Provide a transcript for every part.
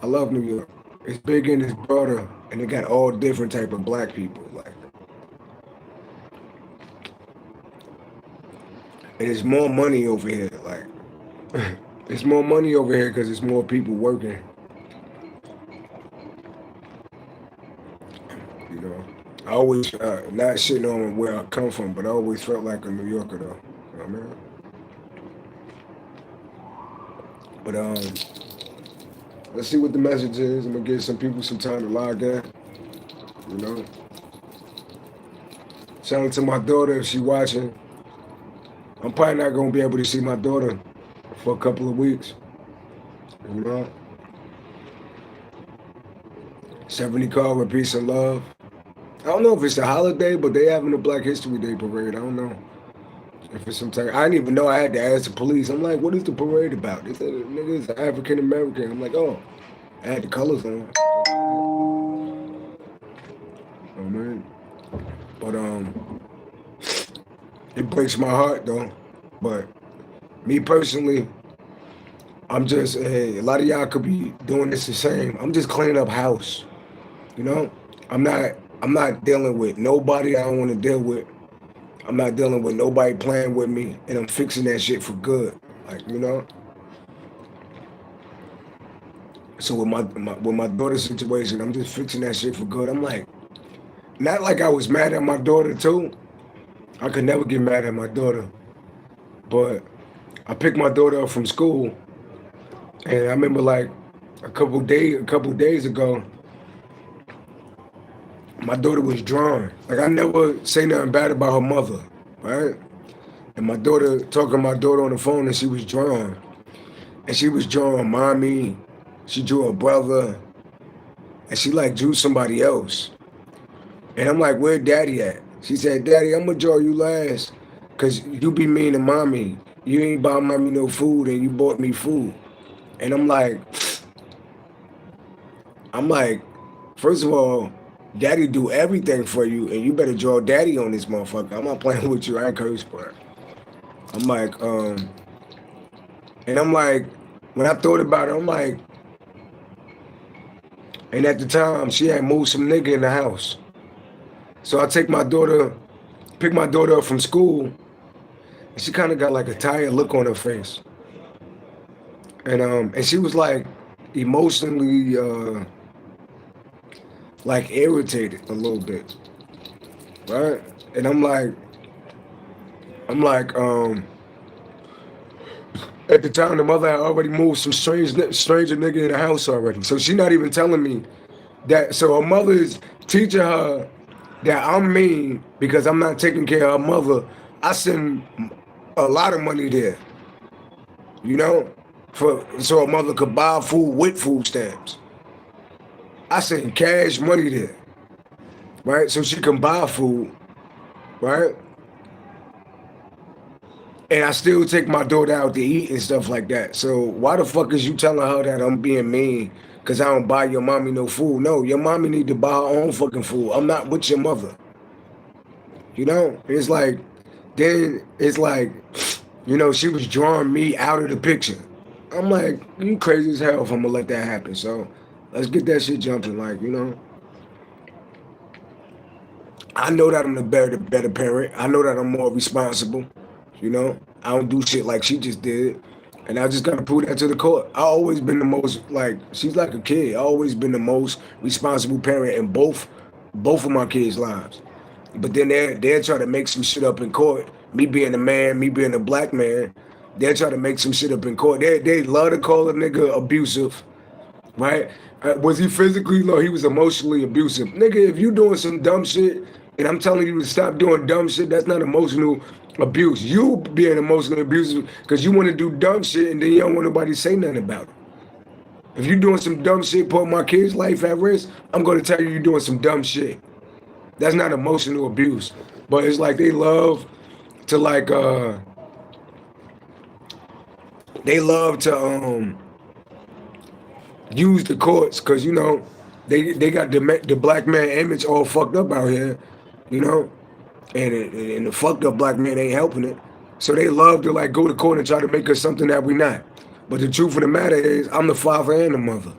I love New York. It's bigger and it's broader, and it got all different type of black people. Like, and it's more money over here. Like, it's more money over here because it's more people working. You know, I always not shitting on where I come from, but I always felt like a New Yorker though. You know what I mean? But let's see what the message is. I'm gonna give some people some time to log in. You know, shout out to my daughter if she watching. I'm probably not gonna be able to see my daughter for a couple of weeks. You know, 70 call with peace and love. I don't know if it's a holiday, but they having a Black History Day parade. I don't know if it's some type. I didn't even know. I had to ask the police. I'm like, what is the parade about? They said, nigga, it's African American. I'm like, oh, I had the colors on. Oh man, but it breaks my heart though. But me personally, I'm just hey, a lot of y'all could be doing this the same. I'm just cleaning up house. You know, I'm not I'm not dealing with nobody I don't want to deal with. I'm not dealing with nobody playing with me, and I'm fixing that shit for good. Like you know. So with my daughter's situation, I'm just fixing that shit for good. I'm like, not like I was mad at my daughter too. I could never get mad at my daughter, but I picked my daughter up from school, and I remember like a couple days ago, my daughter was drawing. Like I never say nothing bad about her mother, right? And my daughter talking to my daughter on the phone, and she was drawing, and she was drawing mommy. She drew her brother, and she like drew somebody else. And I'm like, where daddy at? She said, Daddy, I'm gonna draw you last, cause you be mean to mommy. You ain't buy mommy no food, and you bought me food. And I'm like, first of all, daddy do everything for you, and you better draw daddy on this motherfucker. I'm not playing with you. I ain't curse, but I'm like, and I'm like, when I thought about it, I'm like, and at the time, she had moved some nigga in the house. So I pick my daughter up from school, and she kind of got like a tired look on her face. And she was like emotionally like irritated a little bit, right? And I'm like, at the time the mother had already moved some stranger nigga in the house already. So she not even telling me that. So her mother is teaching her that I'm mean because I'm not taking care of her mother. I send a lot of money there, you know, for so her mother could buy food with food stamps. I send cash money there, right? So she can buy food, right? And I still take my daughter out to eat and stuff like that. So why the fuck is you telling her that I'm being mean because I don't buy your mommy no food? No, your mommy need to buy her own fucking food. I'm not with your mother. You know? Then it's like, you know, she was drawing me out of the picture. I'm like, you crazy as hell if I'm gonna let that happen. So let's get that shit jumping. Like, you know, I know that I'm the better parent. I know that I'm more responsible. You know, I don't do shit like she just did. And I just gotta prove that to the court. I always been the most like she's like a kid. I always been the most responsible parent in both of my kids' lives. But then they'll try to make some shit up in court. Me being a man, me being a black man, they'll try to make some shit up in court. They love to call a nigga abusive, right? Was he physically? No, he was emotionally abusive. Nigga, if you doing some dumb shit and I'm telling you to stop doing dumb shit, that's not emotional abuse. You being emotionally abusive because you want to do dumb shit and then you don't want nobody to say nothing about it. If you doing some dumb shit, put my kid's life at risk, I'm going to tell you you're doing some dumb shit. That's not emotional abuse. But it's like they love to they love to use the courts because you know they got the black man image all fucked up out here, you know, and the fucked up black man ain't helping it. So they love to like go to court and try to make us something that we not. But the truth of the matter is, I'm the father and the mother.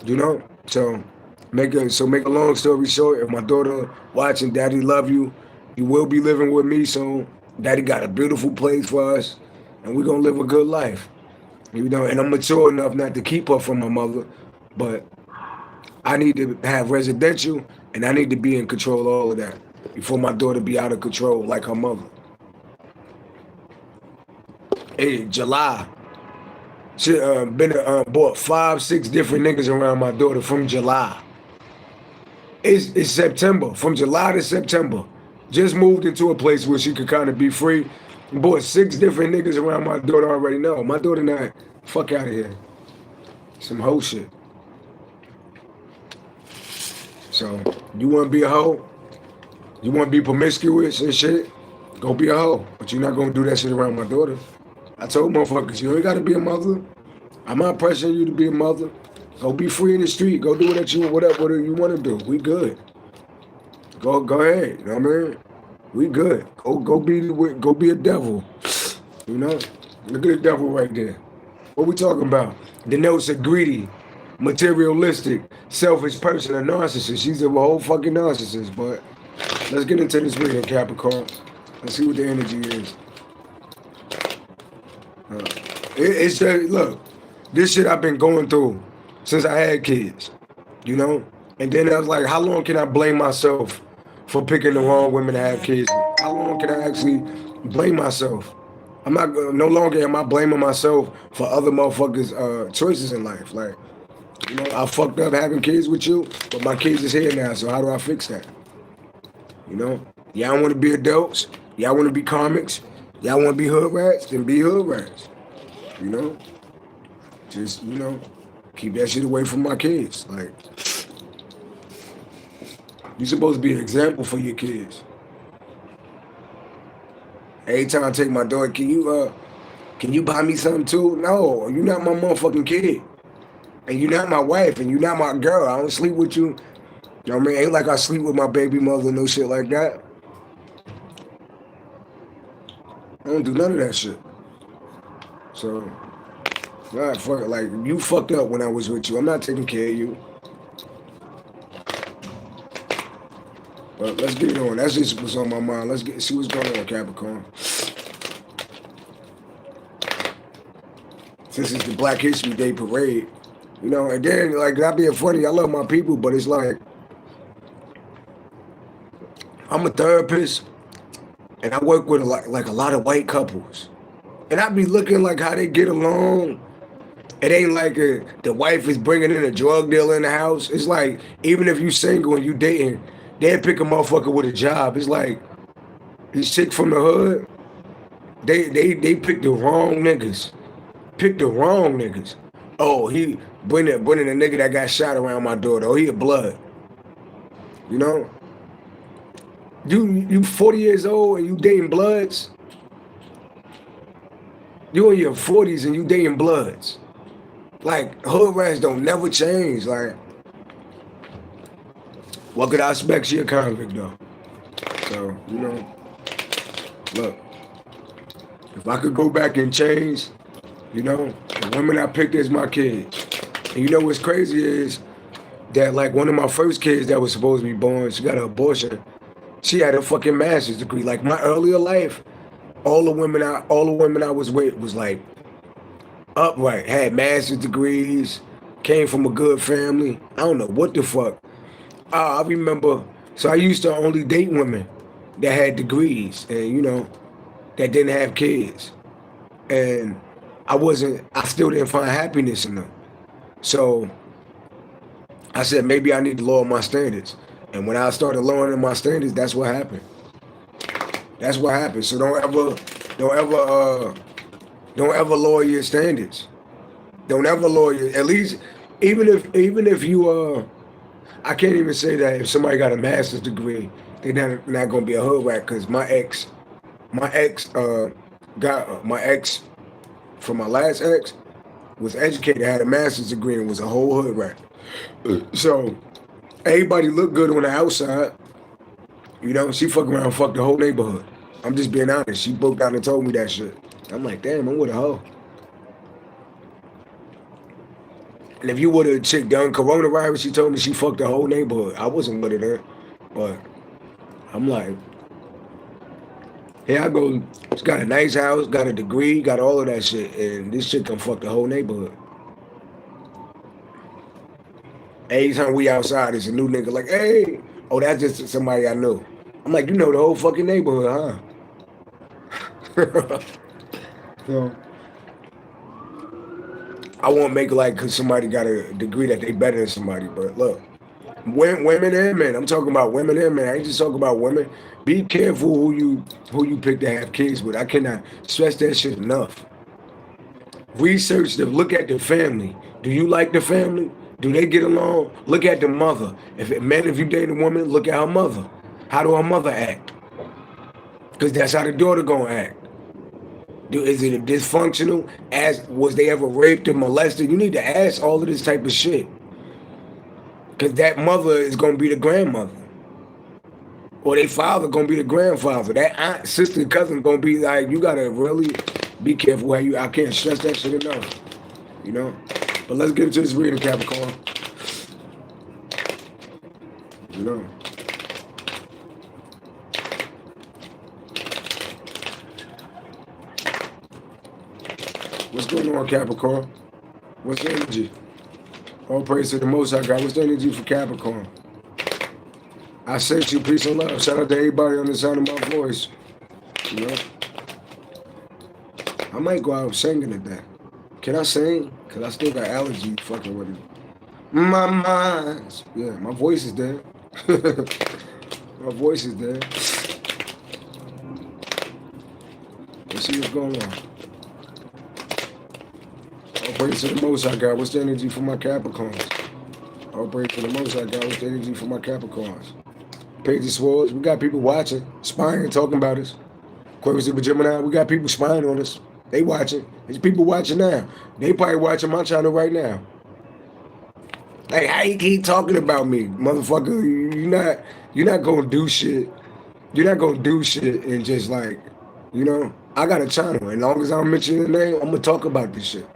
You know? So make a long story short, if my daughter watching, Daddy love you. You will be living with me soon. Daddy got a beautiful place for us, and we're gonna live a good life. You know, and I'm mature enough not to keep her from my mother, but I need to have residential, and I need to be in control of all of that before my daughter be out of control like her mother. In July, she been bought 5, 6 different niggas around my daughter from July. It's September, from July to September. Just moved into a place where she could kind of be free. Bought 6 different niggas around my daughter already. No, my daughter not. Fuck out of here. Some hoe shit. So, you want to be a hoe? You want to be promiscuous and shit? Go be a hoe. But you're not going to do that shit around my daughter. I told motherfuckers, you ain't got to be a mother. I'm not pressuring you to be a mother. Go be free in the street. Go do whatever you want to do. We good. Go ahead. You know what I mean? We good. Go be a devil. You know? Look at the devil right there. What we talking about? Denotes a greedy, materialistic, selfish person, a narcissist. She's a whole fucking narcissist, but let's get into this reading, Capricorn. Let's see what the energy is. It's just, look, this shit I've been going through since I had kids, you know? And then I was like, how long can I blame myself for picking the wrong women to have kids with? How long can I actually blame myself? No longer am I blaming myself for other motherfuckers' choices in life. Like, you know, I fucked up having kids with you, but my kids is here now, so how do I fix that? You know? Y'all want to be adults? Y'all want to be comics? Y'all want to be hood rats? Then be hood rats. You know? Just, you know, keep that shit away from my kids. Like, you're supposed to be an example for your kids. Every time I take my daughter, can you buy me something too? No, you're not my motherfucking kid. And you're not my wife, and you're not my girl. I don't sleep with you. You know what I mean? Ain't like I sleep with my baby mother, no shit like that. I don't do none of that shit. So, God, fuck it. Like, you fucked up when I was with you. I'm not taking care of you. But let's get it on. That's just what's on my mind. Let's see what's going on, Capricorn. Since it's the Black History Day parade, you know, and then, like, not being funny, I love my people, but it's like, I'm a therapist, and I work with a lot of white couples. And I be looking like how they get along. It ain't like the wife is bringing in a drug dealer in the house. It's like, even if you single and you dating, they'll pick a motherfucker with a job. It's like, these chicks from the hood, they pick the wrong niggas. Pick the wrong niggas. Oh, he bring a nigga that got shot around my daughter. Oh, he a blood. You know? You 40 years old and you dating bloods? You in your 40s and you dating bloods. Like, hood rats don't never change. Like, what could I expect? She a convict, though. So, you know, look, if I could go back and change, you know, the women I picked as my kids. And you know what's crazy is that, like, one of my first kids that was supposed to be born, she got an abortion. She had a fucking master's degree. Like, my earlier life, all the women I was with was like upright, had master's degrees, came from a good family. I don't know what the fuck. I remember, so I used to only date women that had degrees and, you know, that didn't have kids. And I still didn't find happiness in them. So I said, maybe I need to lower my standards. And when I started lowering my standards, that's what happened. That's what happened. So don't ever lower your standards. Don't ever lower your, at least, even if you, I can't even say that if somebody got a master's degree, they're not gonna be a hood rat, because my ex from my last ex was educated, had a master's degree, and was a whole hood rat. So everybody looked good on the outside. You know, she fuck around and fucked the whole neighborhood. I'm just being honest. She broke down and told me that shit. I'm like, damn, I'm with a hoe. And if you would have chick done coronavirus, she told me she fucked the whole neighborhood. I wasn't with her, but I'm like, here I go. She's got a nice house, got a degree, got all of that shit, and this shit can fuck the whole neighborhood. Every time we outside, it's a new nigga like, hey, oh, that's just somebody I know. I'm like, you know the whole fucking neighborhood, huh? So, I won't make it like because somebody got a degree that they better than somebody, but look, women and men. I'm talking about women and men. I ain't just talking about women. Be careful who you pick to have kids with. I cannot stress that shit enough. Research them. Look at the family. Do you like the family? Do they get along? Look at the mother. If you date a woman, look at her mother. How do her mother act? Because that's how the daughter gonna act. Is it dysfunctional? Was they ever raped or molested? You need to ask all of this type of shit. Because that mother is gonna be the grandmother. Or their father gonna be the grandfather. That aunt, sister, cousin gonna be like, you gotta really be careful how I can't stress that shit enough. You know? But let's get into this reading, Capricorn. You know. What's going on, Capricorn? What's the energy? All praise to the Most High God. What's the energy for Capricorn? I sent you peace and love. Shout out to everybody on the sound of my voice. You know? I might go out singing today. Can I sing? Because I still got allergies fucking with it. My mind. Yeah, my voice is there. My voice is there. Let's see what's going on. All praise to the Most High God. What's the energy for my Capricorns? All praise to the Most High God. What's the energy for my Capricorns? Page of Swords. We got people watching, spying, talking about us. Aquarius and Gemini. We got people spying on us. They watching. There's people watching now. They probably watching my channel right now. Like, how you keep talking about me, motherfucker? You're not gonna do shit. You're not gonna do shit and just like, you know. I got a channel. As long as I don't mention your name, I'm gonna talk about this shit.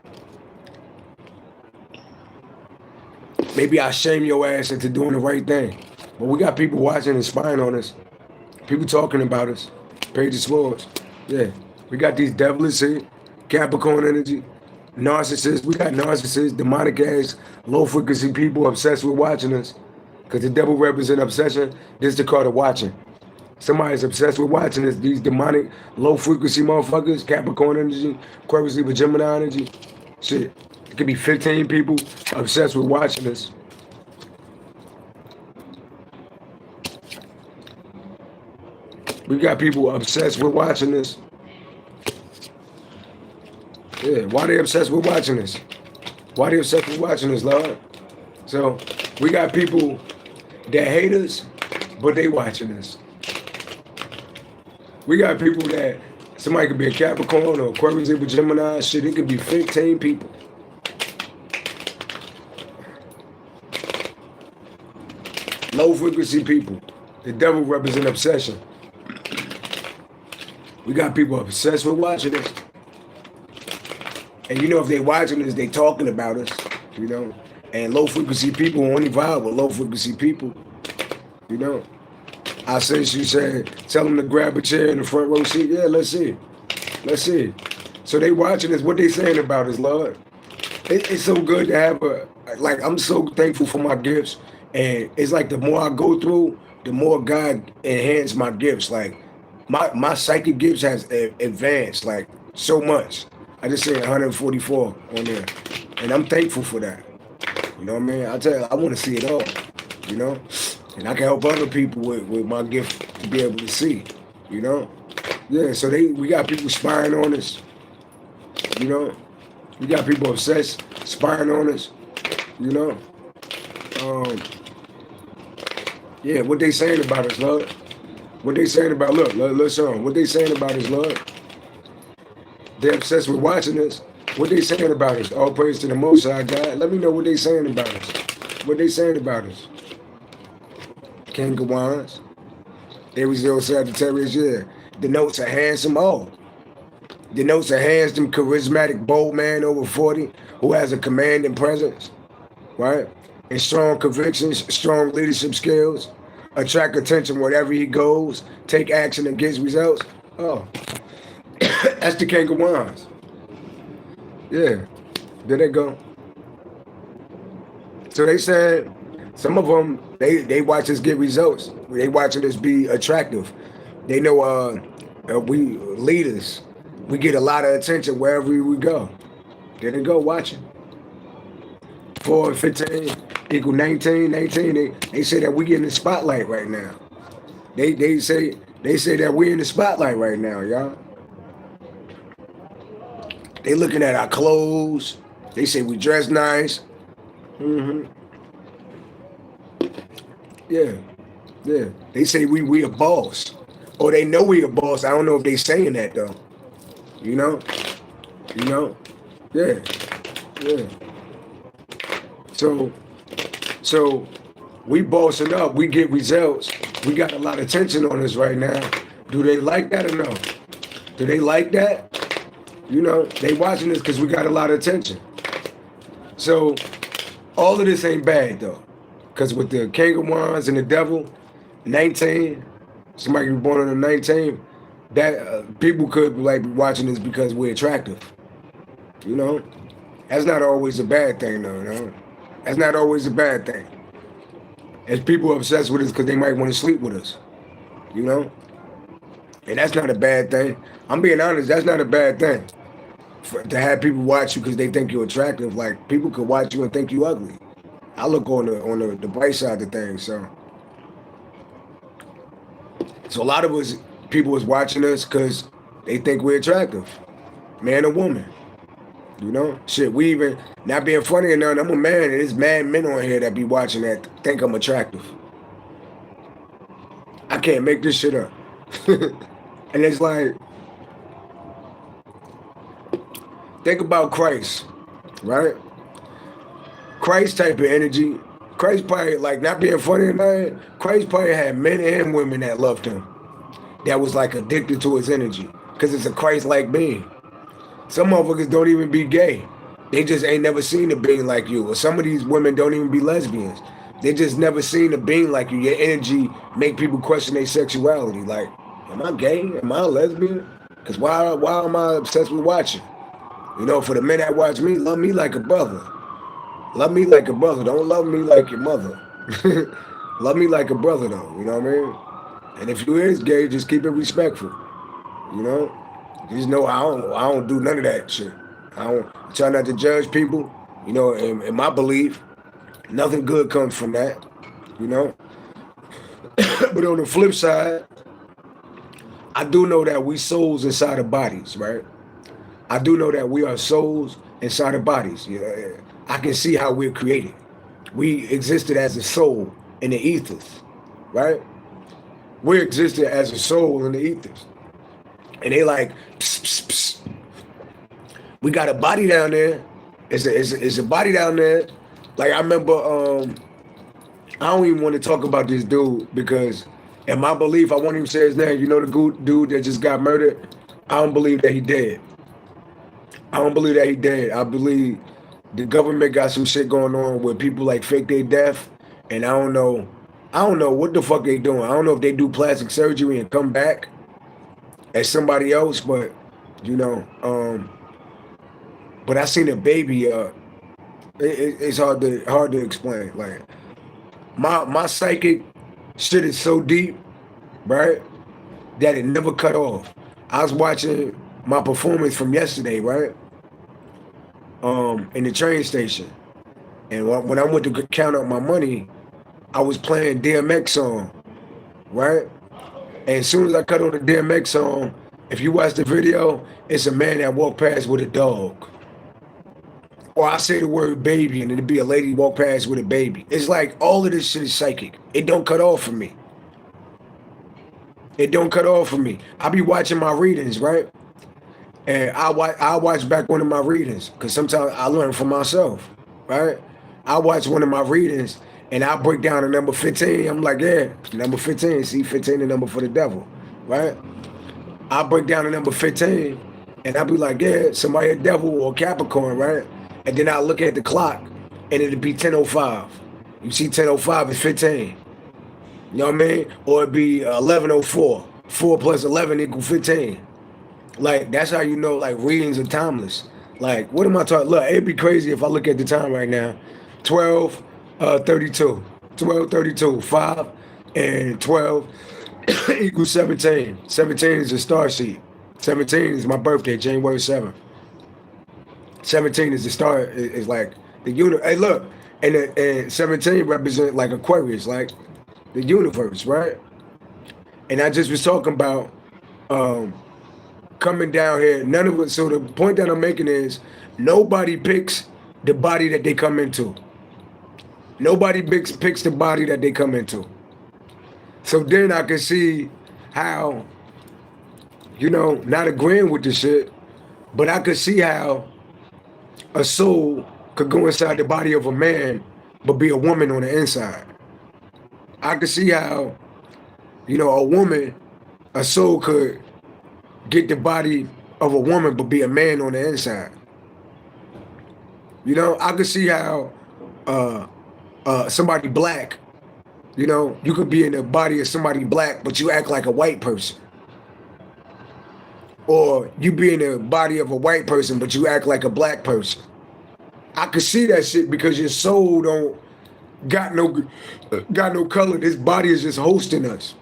Maybe I shame your ass into doing the right thing. But we got people watching and spying on us. People talking about us. Page of Swords. Yeah. We got these devilish here. Capricorn energy. Narcissists. We got narcissists, demonic ass, low frequency people obsessed with watching us. Because the devil represents obsession. This is the card of watching. Somebody's obsessed with watching us. These demonic, low frequency motherfuckers. Capricorn energy. Aquarius with Gemini energy. Shit. It could be 15 people obsessed with watching us. We got people obsessed with watching this. Yeah, why they obsessed with watching this? Why they obsessed with watching this, Lord? So, we got people that hate us, but they watching this. We got people that, somebody could be a Capricorn or Aquarius with Gemini, shit, it could be 15 people. Low frequency people. The devil represents obsession. We got people obsessed with watching this. And you know, if they watching this, they talking about us, you know. And low frequency people only vibe with low frequency people, you know. I said, she said, tell them to grab a chair in the front row seat. Yeah, let's see. Let's see. So they watching this. What they saying about us, Lord? It's so good to have I'm so thankful for my gifts. And it's like the more I go through, the more God enhance my gifts. Like my psychic gifts has advanced like so much. I just said 144 on there. And I'm thankful for that. You know what I mean? I tell you, I want to see it all, you know? And I can help other people with my gift to be able to see, you know? Yeah, so we got people spying on us, you know? We got people obsessed, spying on us, you know? Yeah, what they saying about us, Lord? What they saying about, look, listen, what they saying about us, Lord? They're obsessed with watching us. What they saying about us? All praise to the Most High God. Let me know what they saying about us. What they saying about us? King of Wands. Aries, Leo, Sagittarius, yeah. Denotes a handsome, denotes a handsome, charismatic, bold man over 40 who has a commanding presence. right? And strong convictions, strong leadership skills, attract attention wherever he goes, take action and gets results. Oh, that's the King of Wands. Yeah, there they go. So they said some of them they watch us get results. They watching us be attractive. They know we leaders. We get a lot of attention wherever we go. There they go watching. 4 and 15 equal 19. 19. They say that we get in the spotlight right now. They say that we in the spotlight right now, y'all. They looking at our clothes. They say we dress nice. Yeah. They say we a boss. Or they know we a boss. I don't know if they saying that though. You know? Yeah. So we bossing up. We get results. We got a lot of tension on us right now. Do they like that or no? Do they like that? They watching us because we got a lot of attention. So all of this ain't bad though. Because with the King of Wands and the Devil, 19, somebody who was born on the 19, that people could be watching this because we're attractive. That's not always a bad thing though. That's not always a bad thing. As people obsessed with us because they might want to sleep with us. And that's not a bad thing. I'm being honest, that's not a bad thing. To have people watch you because they think you're attractive. Like, people could watch you and think you ugly. I look on the bright side of things. So a lot of us, people is watching us because they think we're attractive, man or woman. Shit, we even, not being funny or nothing, I'm a man and there's mad men on here that be watching that think I'm attractive. I can't make this shit up. And it's like, think about Christ, right? Christ type of energy. Christ probably, not being funny or nothing, Christ probably had men and women that loved him, that was addicted to his energy, because it's a Christ-like being. Some motherfuckers don't even be gay. They just ain't never seen a being like you. Or some of these women don't even be lesbians. They just never seen a being like you. Your energy make people question their sexuality. Like, am I gay? Am I a lesbian? Because why am I obsessed with watching? For the men that watch me, love me like a brother. Love me like a brother. Don't love me like your mother. Love me like a brother, though. You know what I mean? And if you is gay, just keep it respectful. Just know I don't do none of that shit. I try not to judge people. In my belief, nothing good comes from that. But on the flip side, I do know that we souls inside of bodies, right? I do know that we are souls inside of bodies. I can see how we're created. We existed as a soul in the ethers, right? We existed as a soul in the ethers. And they like, psst, psst, psst. We got a body down there. It's a body down there. Like, I remember, I don't even want to talk about this dude because in my belief, I won't even say his name. The dude that just got murdered? I don't believe that he dead. I believe the government got some shit going on where people fake their death. And I don't know what the fuck they doing. I don't know if they do plastic surgery and come back as somebody else, but but I seen a baby. It's hard to explain. Like, my psychic shit is so deep, right, that it never cut off. I was watching my performance from yesterday, right, in the train station, and when I went to count out my money, I was playing DMX song, right. And as soon as I cut on the DMX song, if you watch the video, it's a man that walked past with a dog. Or I say the word baby and it'd be a lady walk past with a baby. It's like all of this shit is psychic. It don't cut off for me. I be watching my readings, right? And I watch back one of my readings because sometimes I learn from myself, right? I watch one of my readings and I break down the number 15. I'm like, yeah, number 15. See, 15 the number for the devil, right? I break down the number 15 and I be like, yeah, somebody a devil or Capricorn, right? And then I look at the clock and it'd be 10:05. You see 10:05 is 15. You know what I mean? Or it'd be 11:04. 4 plus 11 equal 15. Like, that's how you know, like, readings are timeless. Like, what am I talking? Look, it'd be crazy if I look at the time right now. 12:32. 12:32. 5 and 12 equals 17. 17 is a star seed. 17 is my birthday, January 7th. 17 is the star, is like the universe. Hey, look, and 17 represent like Aquarius, like the universe, right? And I just was talking about coming down here. None of it. So the point that I'm making is nobody picks the body that they come into. Nobody picks the body that they come into. So then I can see how, you know, not agreeing with the shit, but I could see how a soul could go inside the body of a man, but be a woman on the inside. I could see how, you know, a woman, a soul could get the body of a woman, but be a man on the inside. You know, I could see how somebody black, you know, you could be in the body of somebody black, but you act like a white person. Or you be in the body of a white person, but you act like a black person. I could see that shit because your soul don't got no color. This body is just hosting us.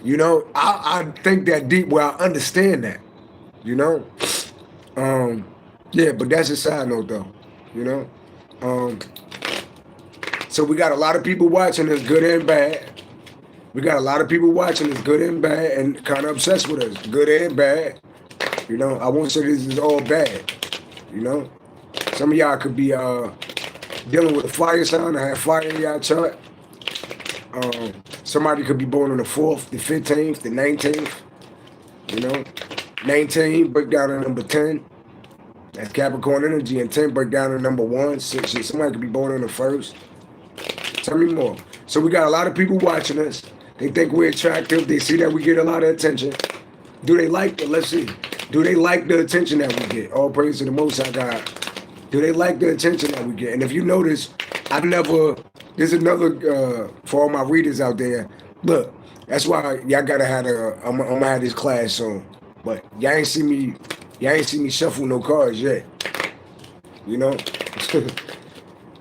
You know, I think that deep where I understand that. You know, yeah, but that's a side note though. You know, so we got a lot of people watching us, good and bad. We got a lot of people watching us, good and bad, and kind of obsessed with us, good and bad. You know, I won't say this is all bad. You know, some of y'all could be dealing with a fire sign or have fire in y'all chart. Somebody could be born on the 4th, the 15th, the 19th. You know, 19 break down to number 10. That's Capricorn energy, and 10 break down to number 1. Somebody could be born on the 1st. Tell me more. So we got a lot of people watching us. They think we're attractive. They see that we get a lot of attention. Do they like it? Let's see. Do they like the attention that we get? All praise to the Most High God. Do they like the attention that we get? And if you notice, there's another, for all my readers out there, look, that's why y'all gotta have I'm gonna have this class soon. But y'all ain't see me shuffle no cards yet. You know?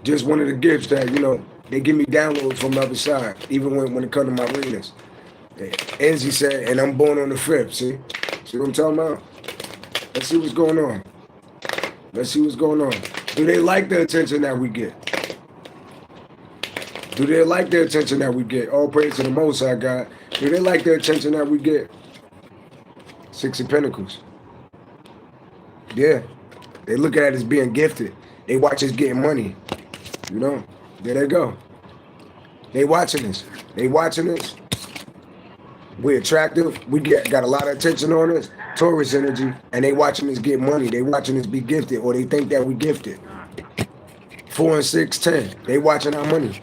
Just one of the gifts that, you know, they give me downloads from the other side, even when it comes to my readers. Enzi said, and I'm born on the 5th, see? See what I'm talking about? Let's see what's going on. Let's see what's going on. Do they like the attention that we get? Do they like the attention that we get? All praise to the Most High God. Do they like the attention that we get? 6 of Pentacles. Yeah. They look at it as being gifted. They watch us getting money. You know? There they go. They watching us. They watching us. We're attractive. We got a lot of attention on us. Taurus energy. And they watching us get money. They watching us be gifted. Or they think that we gifted. 4 and 6, 10. They watching our money.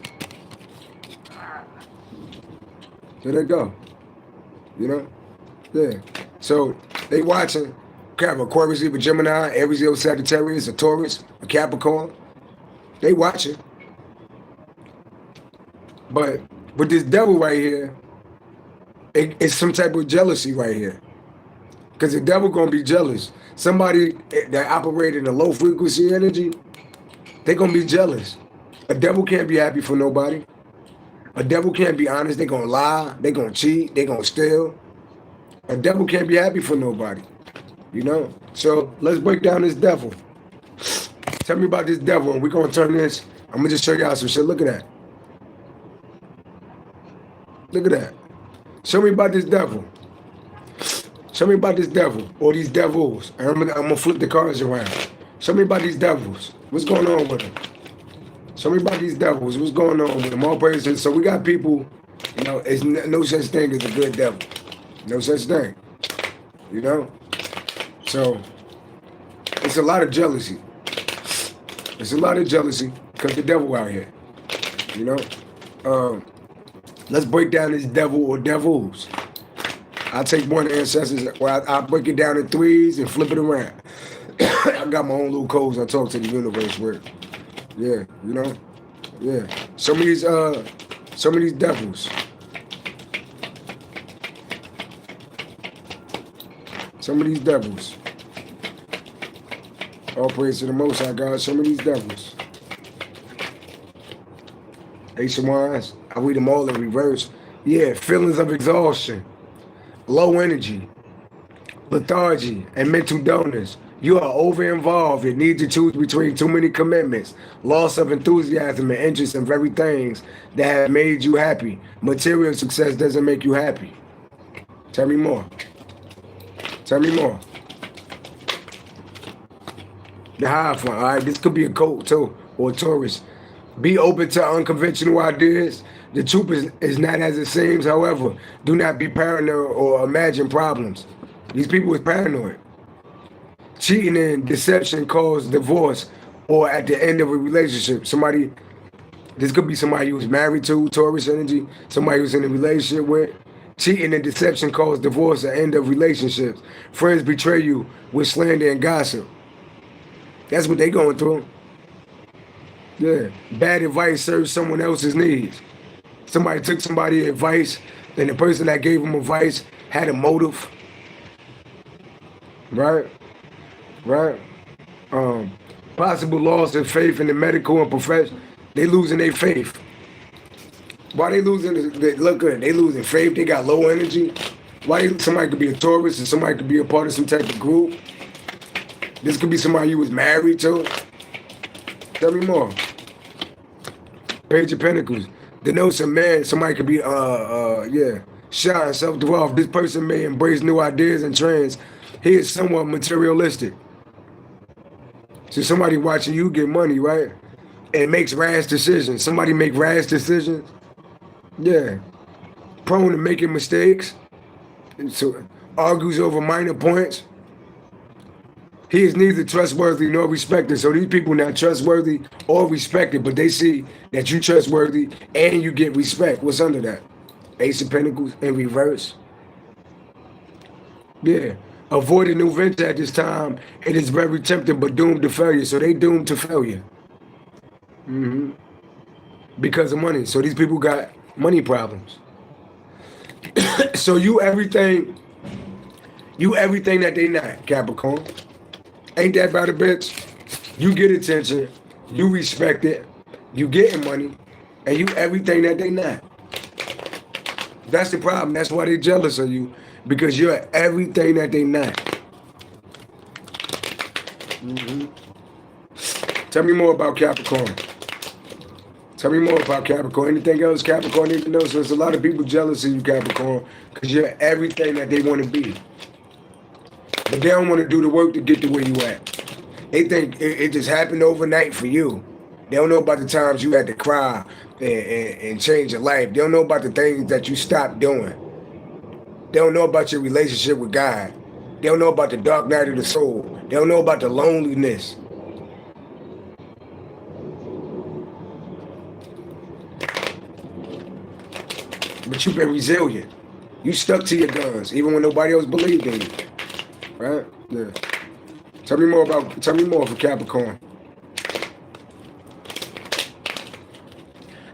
There they go. You know? Yeah. So they watching. Aquarius, Libra, Gemini, Aries, Leo, Sagittarius, a Taurus, a Capricorn. They watching. But with this devil right here, it's some type of jealousy right here. Because the devil gonna be jealous. Somebody that operates in a low frequency energy, they gonna be jealous. A devil can't be happy for nobody. A devil can't be honest. They gonna lie. They gonna cheat. They gonna steal. A devil can't be happy for nobody. You know? So let's break down this devil. Tell me about this devil, and we're gonna turn this. I'm gonna just show y'all some shit. Look at that. Look at that. Show me about this devil. Show me about this devil or these devils. And I'm gonna flip the cards around. Show me about these devils. What's going on with them? Show me about these devils. What's going on with them? All praises. So we got people, you know, it's no such thing as a good devil. No such thing. You know? So it's a lot of jealousy. It's a lot of jealousy because the devil out here. You know? Let's break down this devil or devils. I'll take one of the ancestors, well, I'll break it down in 3s and flip it around. I got my own little codes I talk to the universe with. Yeah, you know? Yeah. Some of these devils. Some of these devils. All praise to the Most High God. Some of these devils. Ace of Wands. I read them all in reverse. Yeah, feelings of exhaustion, low energy, lethargy, and mental dullness. You are over-involved and need to choose between too many commitments, loss of enthusiasm and interest in very things that have made you happy. Material success doesn't make you happy. Tell me more. Tell me more. The Hierophant, all right? This could be a cult too, or a Taurus. Be open to unconventional ideas. The truth is not as it seems. However, do not be paranoid or imagine problems. These people is paranoid. Cheating and deception cause divorce or at the end of a relationship. This could be somebody who's married to, Taurus energy, somebody who's in a relationship with. Cheating and deception cause divorce or end of relationships. Friends betray you with slander and gossip. That's what they going through. Yeah. Bad advice serves someone else's needs. Somebody took somebody's advice, and the person that gave them advice had a motive. Right? Right? Possible loss of faith in the medical and profession. They losing their faith. Why they losing? They look good. They losing faith. They got low energy. Somebody could be a Taurus and somebody could be a part of some type of group. This could be somebody you was married to. Tell me more. Page of Pentacles. Denotes a man. Somebody could be shy and self-developed. This person may embrace new ideas and trends. He is somewhat materialistic. So somebody watching you get money, right? And makes rash decisions. Somebody make rash decisions. Yeah. Prone to making mistakes. And so argues over minor points. He is neither trustworthy nor respected. So these people not trustworthy or respected, but they see that you trustworthy and you get respect. What's under that? Ace of Pentacles in reverse. Yeah. Avoid a new venture at this time. It is very tempting but doomed to failure. So they doomed to failure. Because of money. So these people got money problems. So you everything that they not, Capricorn. Ain't that about a bitch? You get attention, you respect it, you getting money, and you everything that they not. That's the problem. That's why they jealous of you, because you're everything that they not. Tell me more about Capricorn. Tell me more about Capricorn. Anything else Capricorn need to know? So there's a lot of people jealous of you, Capricorn, because you're everything that they want to be. But they don't want to do the work to get to where you at. They think it just happened overnight for you. They don't know about the times you had to cry and change your life. They don't know about the things that you stopped doing. They don't know about your relationship with God. They don't know about the dark night of the soul. They don't know about the loneliness. But you've been resilient. You stuck to your guns, even when nobody else believed in you. Right? Yeah. Tell me more for Capricorn.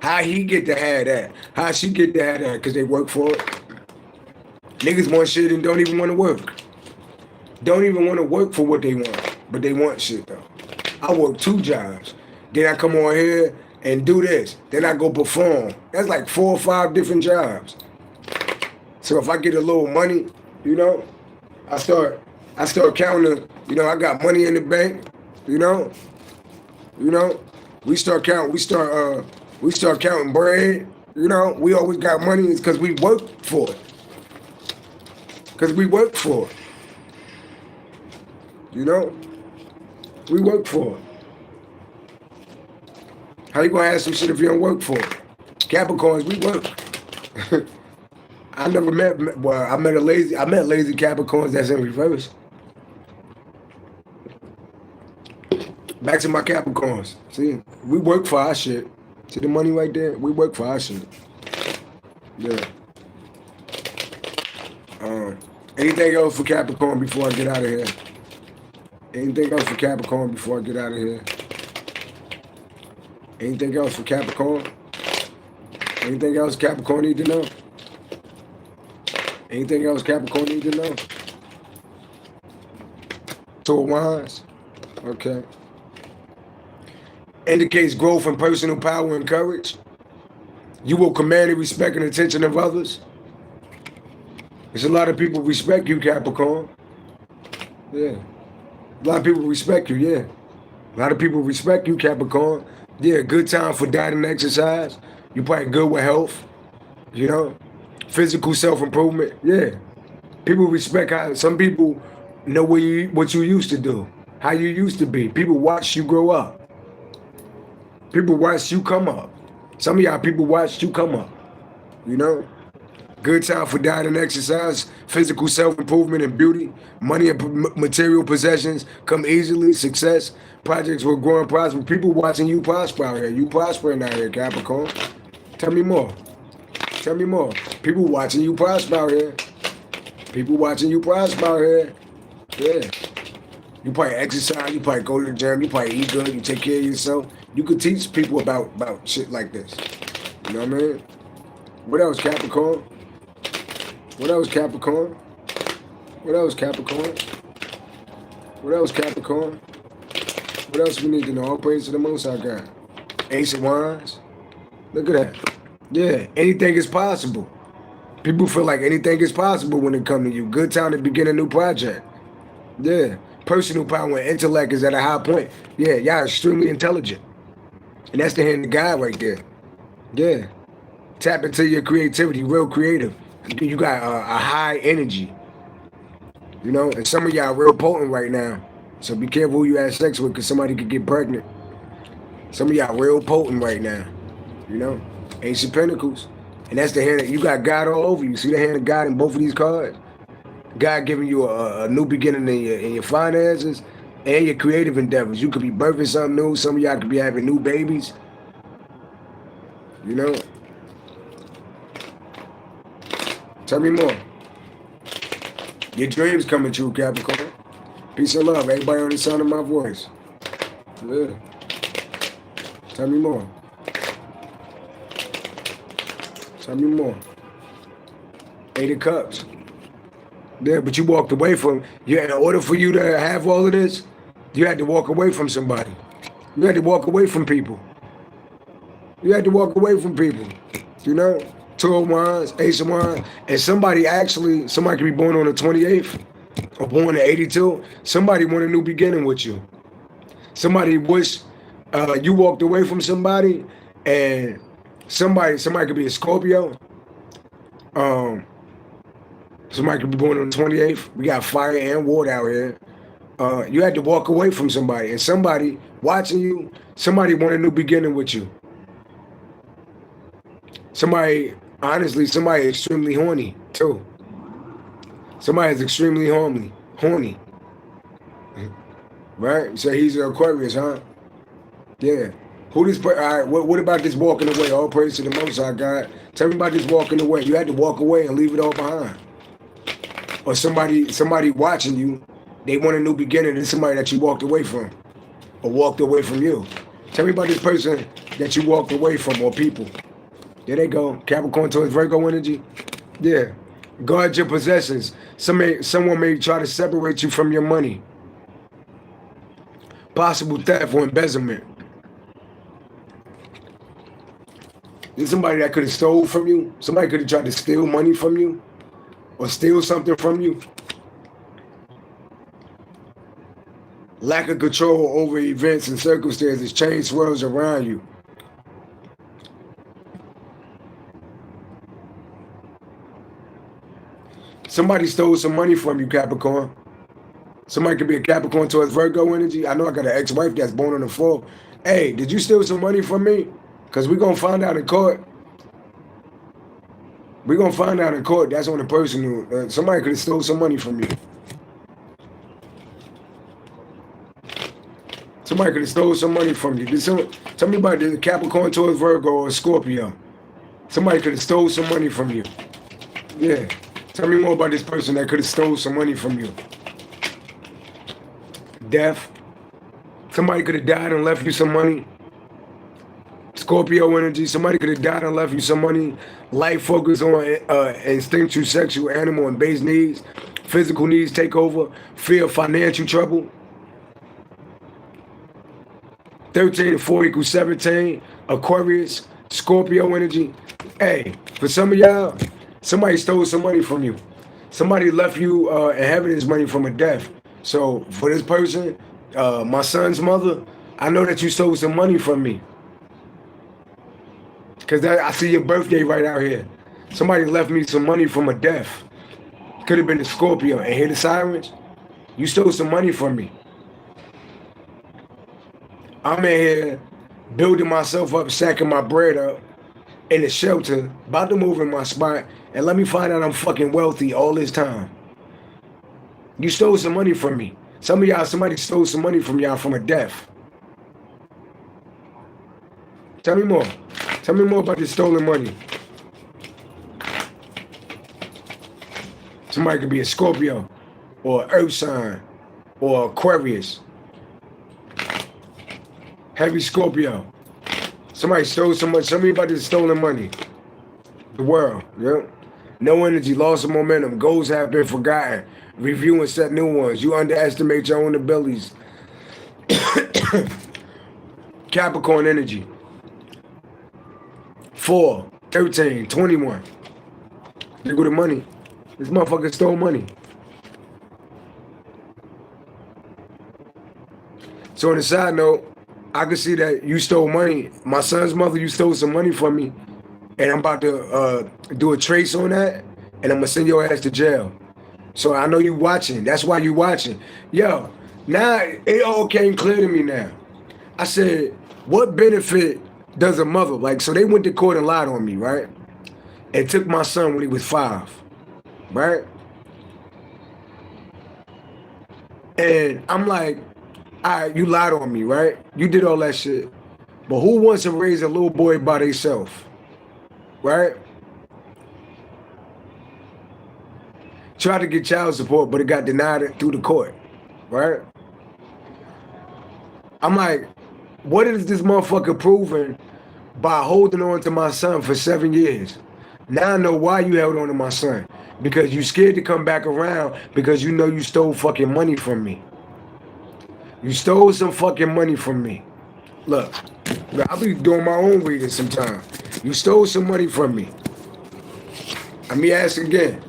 How he get to have that? How she get to have that? Because they work for it. Niggas want shit and don't even want to work. Don't even want to work for what they want. But they want shit though. I work 2 jobs. Then I come on here and do this. Then I go perform. That's like 4 or 5 different jobs. So if I get a little money, you know, I start counting, you know, I got money in the bank, you know, we start counting bread, you know, we always got money. It's because we work for it. You know, we work for it. How you gonna have some shit if you don't work for it? Capricorns, we work. I met lazy Capricorns that's in reverse. Back to my Capricorns. See, we work for our shit. See the money right there? We work for our shit. Yeah. Anything else for Capricorn before I get out of here? Anything else for Capricorn? Anything else Capricorn need to know? Anything else Capricorn need to know? Two of Wands. Okay. Indicates growth in personal power and courage. You will command the respect and attention of others. There's a lot of people respect you, Capricorn. Yeah. A lot of people respect you, yeah. A lot of people respect you, Capricorn. Yeah, good time for diet and exercise. You probably good with health, you know. Physical self-improvement, yeah. People respect how, some people know what you used to do, how you used to be. People watch you grow up. People watch you come up. Some of y'all people watched you come up, you know. Good time for diet and exercise, physical self-improvement and beauty. Money and material possessions come easily, success. Projects will grow and prosper. People watching you prosper out here. You prospering out here, Capricorn. Tell me more. Tell me more. People watching you prosper out here. People watching you prosper out here. Yeah. You probably exercise, you probably go to the gym, you probably eat good, you take care of yourself. You could teach people about shit like this. You know what I mean? What else, Capricorn? What else, Capricorn? What else, Capricorn? What else, Capricorn? What else we need to know? All praise to the Most High God. Ace of Wands. Look at that. Yeah, anything is possible. People feel like anything is possible when it comes to you. Good time to begin a new project. Yeah. Personal power and intellect is at a high point. Yeah, y'all extremely intelligent. And that's the hand of God right there. Yeah. Tap into your creativity, real creative. You got a high energy. You know, and some of y'all real potent right now. So be careful who you have sex with, because somebody could get pregnant. Some of y'all real potent right now. You know, Ace of Pentacles. And that's the hand that you got God all over you. See the hand of God in both of these cards? God giving you a new beginning in your finances and your creative endeavors. You could be birthing something new. Some of y'all could be having new babies. You know? Tell me more. Your dreams coming true, Capricorn. Peace and love. Everybody on the sound of my voice. Yeah. Tell me more. Tell me more. Eight of Cups. Yeah, but you walked away from, yeah, in order for you to have all of this, you had to walk away from somebody. You had to walk away from people. You had to walk away from people. You know? Two of Wands, Ace of Wands, and somebody could be born on the 28th or born in 82. Somebody want a new beginning with you. Somebody wish you walked away from somebody, and somebody could be a Scorpio. Somebody could be born on the 28th. We got fire and water out here. You had to walk away from somebody, and somebody watching you, somebody want a new beginning with you. Somebody extremely horny, too. Somebody's extremely horny. Right? So he's an Aquarius, huh? Yeah. All right, what about this walking away? All praise to the Most High God. Tell me about this walking away. You had to walk away and leave it all behind. Or somebody watching you, they want a new beginning, and somebody that you walked away from or walked away from you. Tell me about this person that you walked away from, or people. There they go. Capricorn towards Virgo energy. Yeah. Guard your possessions. Someone may try to separate you from your money. Possible theft or embezzlement. There's somebody that could have stole from you. Somebody could have tried to steal money from you or steal something from you. Lack of control over events and circumstances. Change swirls around you. Somebody stole some money from you, Capricorn. Somebody could be a Capricorn towards Virgo energy. I know I got an ex-wife that's born on the 4th. Hey, did you steal some money from me? Because we're going to find out in court. We're going to find out in court. That's on the person who, somebody could have stole some money from you. Somebody could have stole some money from you. Tell me about the Capricorn towards Virgo or Scorpio. Somebody could have stole some money from you. Yeah. Tell me more about this person that could have stole some money from you. Death. Somebody could have died and left you some money. Scorpio energy. Somebody could have died and left you some money. Life focus on instinctual, sexual, animal, and base needs. Physical needs take over. Fear of financial trouble. 13 and 4 equals 17. Aquarius, Scorpio energy. Hey, for some of y'all, somebody stole some money from you. Somebody left you inheritance money from a death. So for this person, my son's mother, I know that you stole some money from me. Because I see your birthday right out here. Somebody left me some money from a death. Could have been a Scorpio. And hear the sirens? You stole some money from me. I'm in here building myself up, stacking my bread up in the shelter, about to move in my spot, and let me find out I'm fucking wealthy all this time. You stole some money from me. Some of y'all, somebody stole some money from y'all from a death. Tell me more. Tell me more about this stolen money. Somebody could be a Scorpio, or Earth sign, or Aquarius. Heavy Scorpio. Somebody stole so much. Tell me about this stolen money. The world, yeah. No energy, loss of momentum. Goals have been forgotten. Review and set new ones. You underestimate your own abilities. Capricorn energy. 4, 13, 21. Here go the money. This motherfucker stole money. So on the side note, I can see that you stole money. My son's mother, you stole some money from me. And I'm about to do a trace on that. And I'm going to send your ass to jail. So I know you watching. That's why you watching. Yo, now it all came clear to me now. I said, what benefit does a mother, like, so they went to court and lied on me, right? And took my son when he was 5, right? And I'm like, all right, you lied on me, right? You did all that shit. But who wants to raise a little boy by themselves, right? Tried to get child support, but it got denied through the court, right? I'm like, what is this motherfucker proving by holding on to my son for 7 years? Now I know why you held on to my son. Because you scared to come back around because you know you stole fucking money from me. You stole some fucking money from me. Look, I'll be doing my own reading sometime. You stole some money from me. Let me ask again.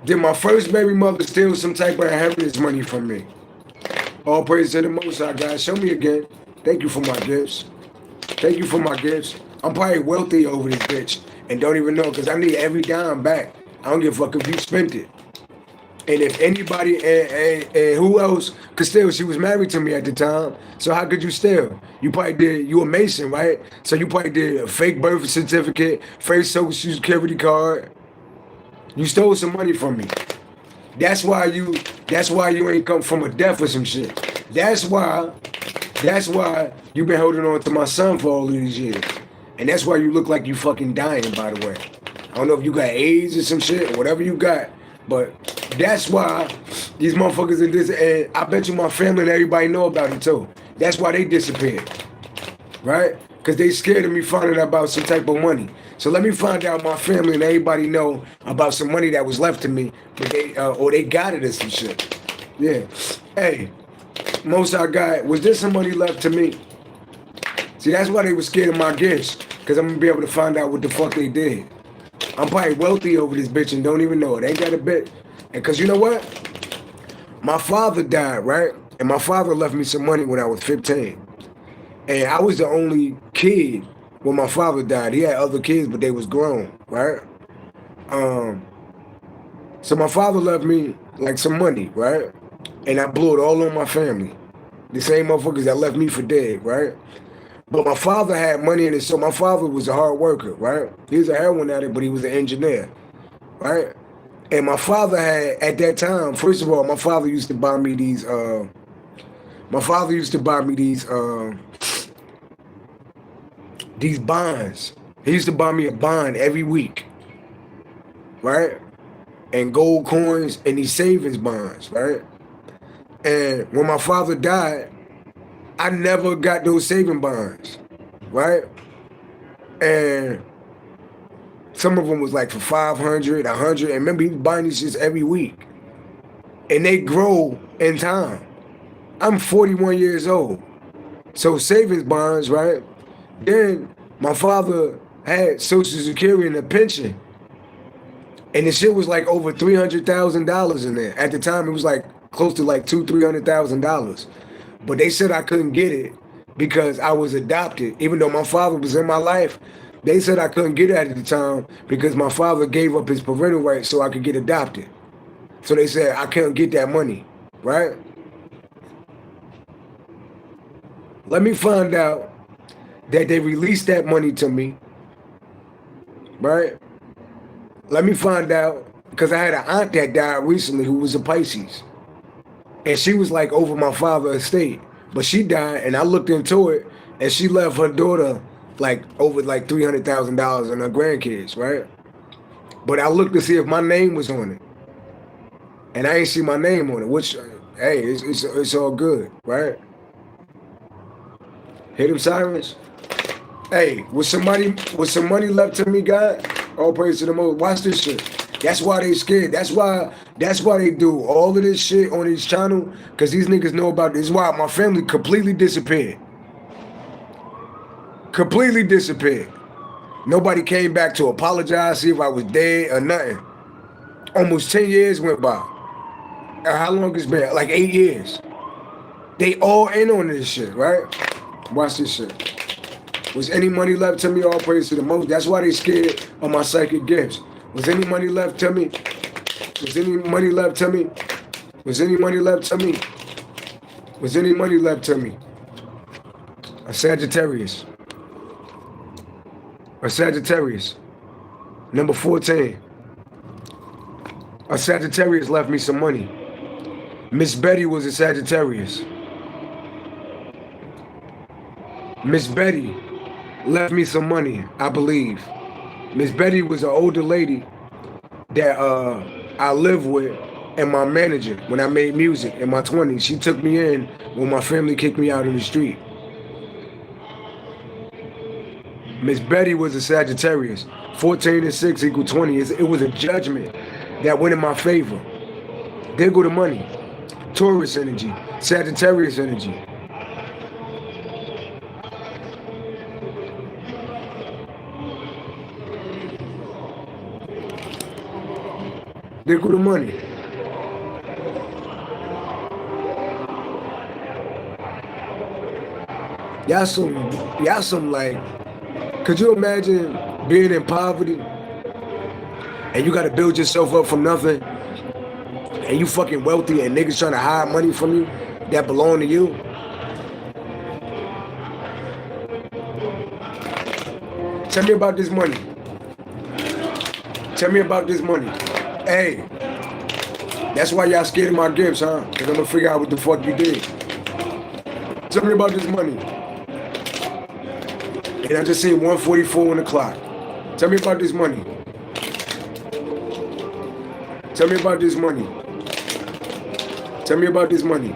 Did my first baby mother steal some type of inheritance money from me? All praise to the Most High, God. Show me again. Thank you for my gifts. Thank you for my gifts. I'm probably wealthy over this bitch and don't even know because I need every dime back. I don't give a fuck if you spent it. And if anybody, and who else could steal? She was married to me at the time. So how could you steal? You probably did, you a Mason, right? So you probably did a fake birth certificate, fake social security card. You stole some money from me. That's why you ain't come from a death or some shit. That's why you been holding on to my son for all of these years. And that's why you look like you fucking dying, by the way. I don't know if you got AIDS or some shit or whatever you got, but that's why these motherfuckers in this, and I bet you my family and everybody know about it too. That's why they disappeared, right? Because they scared of me finding out about some type of money. So let me find out my family and everybody know about some money that was left to me, but they or they got it or some shit. Yeah. Hey, most I got, was there some money left to me? See, that's why they were scared of my gifts, because I'm gonna be able to find out what the fuck they did. I'm probably wealthy over this bitch and don't even know it. Ain't got a bit. And cause you know what? My father died, right? And my father left me some money when I was 15. And I was the only kid when my father died. He had other kids, but they was grown, right? So my father left me like some money, right? And I blew it all on my family. The same motherfuckers that left me for dead, right? But my father had money in it, so my father was a hard worker, right? He was a heroin addict, but he was an engineer, right? And my father had, at that time, first of all, my father used to buy me these, these bonds. He used to buy me a bond every week, right? And gold coins and these savings bonds, right? And when my father died, I never got those saving bonds. right? And some of them was like for 500, 100. And remember, he was buying these shits every week. And they grow in time. I'm 41 years old. So savings bonds, right? Then my father had Social Security and a pension. And the shit was like over $300,000 in there. At the time, it was like close to like $300,000. But they said I couldn't get it because I was adopted. Even though my father was in my life, they said I couldn't get it at the time because my father gave up his parental rights so I could get adopted. So they said I couldn't get that money, right? Let me find out that they released that money to me, right? Let me find out, because I had an aunt that died recently who was a Pisces. And she was like over my father's estate. But she died, and I looked into it, and she left her daughter like over like $300,000 and her grandkids, right? But I looked to see if my name was on it. And I ain't see my name on it, which, hey, it's all good, right? Hear them sirens? Hey, with some money left to me, God, all praise to the Most. Watch this shit. That's why they scared. That's why they do all of this shit on this channel, because these niggas know about this. This is why my family completely disappeared. Completely disappeared. Nobody came back to apologize, see if I was dead or nothing. Almost 10 years went by. How long it's been? Like 8 years. They all in on this shit, right? Watch this shit. Was any money left to me? All praise to the Most. That's why they scared of my psychic gifts. Was any money left to me? Was any money left to me? Was any money left to me? Was any money left to me? A Sagittarius. A Sagittarius. Number 14. A Sagittarius left me some money. Miss Betty was a Sagittarius. Miss Betty left me some money, I believe. Miss Betty was an older lady that I lived with and my manager when I made music in my 20s. She took me in when my family kicked me out in the street. Miss Betty was a Sagittarius. 14 and 6 equal 20. It was a judgment that went in my favor. There go the money. Taurus energy, Sagittarius energy. There go the money. Y'all some like, could you imagine being in poverty and you gotta build yourself up from nothing and you fucking wealthy and niggas trying to hide money from you that belong to you? Tell me about this money. Tell me about this money. Hey, that's why y'all scared of my gifts, huh? Because I'm gonna figure out what the fuck you did. Tell me about this money. And I just seen 1:44 on the clock. Tell me about this money. Tell me about this money. Tell me about this money.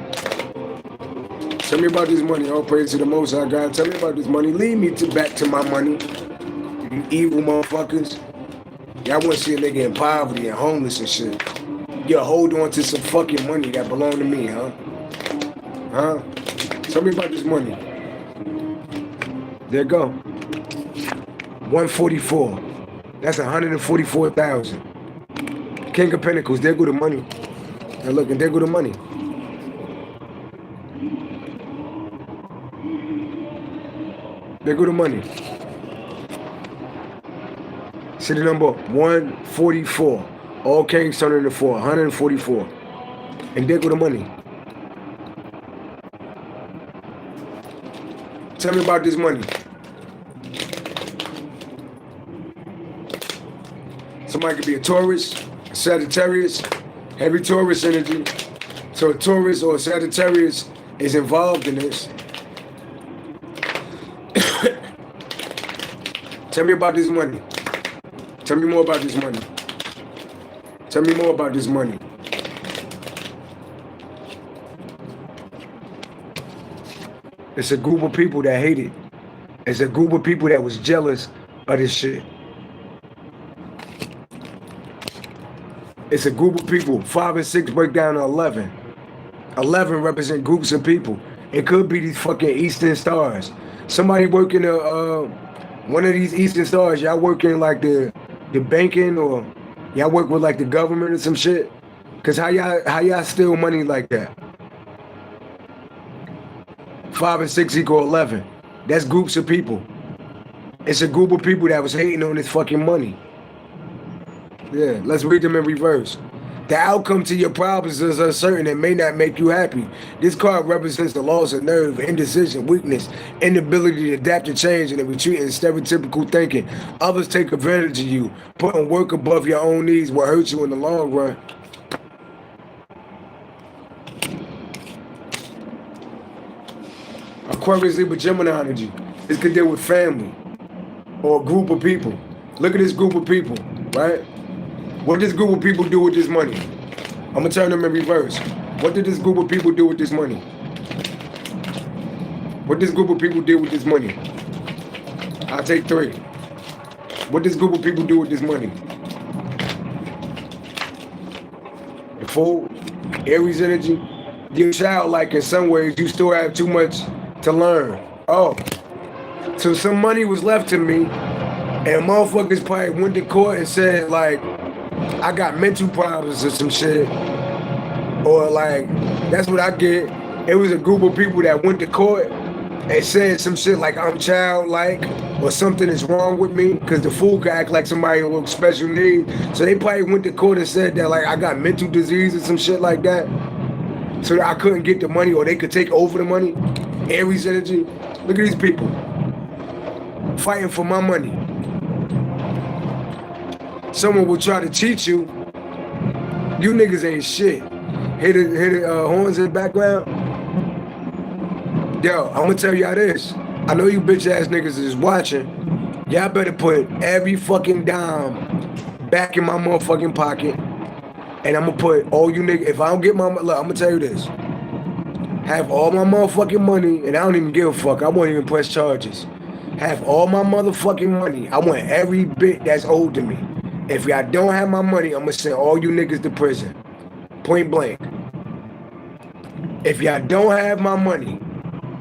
Tell me about this money. All praise to the Most High God. Tell me about this money. Lead me back to my money. You evil motherfuckers. Y'all want to see a nigga in poverty and homeless and shit. You hold on to some fucking money that belong to me, huh? Huh? Tell me about this money. There you go. 144. That's 144,000. King of Pentacles. There go the money. Now look, and there go the money. There go the money. City number 144. All kings turn into 4. 144. And there go the money. Tell me about this money. Somebody could be a Taurus, a Sagittarius, heavy Taurus energy. So a Taurus or a Sagittarius is involved in this. Tell me about this money. Tell me more about this money. Tell me more about this money. It's a group of people that hate it. It's a group of people that was jealous of this shit. It's a group of people. 5 and 6 break down to 11. 11 represent groups of people. It could be these fucking Eastern Stars. Somebody working one of these Eastern Stars. Y'all working like the banking, or y'all work with like the government or some shit. Cause how y'all steal money like that? 5 and 6 equal 11. That's groups of people. It's a group of people that was hating on this fucking money. Yeah, let's read them in reverse. The outcome to your problems is uncertain and may not make you happy. This card represents the loss of nerve, indecision, weakness, inability to adapt to change, and a retreat in stereotypical thinking. Others take advantage of you. Putting work above your own needs will hurt you in the long run. Aquarius, Libra, Gemini energy. This could deal with family or a group of people. Look at this group of people, right? What did this group of people do with this money? I'm gonna turn them in reverse. What did this group of people do with this money? What this group of people did with this money? I'll take 3. What this group of people do with this money? The Fool, Aries energy. You're childlike in some ways. You still have too much to learn. Oh, so some money was left to me, and motherfuckers probably went to court and said like, I got mental problems or some shit, or like, that's what I get. It was a group of people that went to court and said some shit like I'm childlike or something is wrong with me, because the Fool could act like somebody with special needs. So they probably went to court and said that like I got mental disease or some shit like that, so that I couldn't get the money, or they could take over the money. Aries energy. Look at these people fighting for my money. Someone will try to cheat you. You niggas ain't shit. Hear the horns in the background? Yo, I'm gonna tell y'all this. I know you bitch ass niggas is watching. Y'all better put every fucking dime back in my motherfucking pocket. And I'm gonna put all you niggas, if I don't get my, look, I'm gonna tell you this. Have all my motherfucking money, and I don't even give a fuck. I won't even press charges. Have all my motherfucking money. I want every bit that's owed to me. If y'all don't have my money, I'm gonna send all you niggas to prison. Point blank. If y'all don't have my money,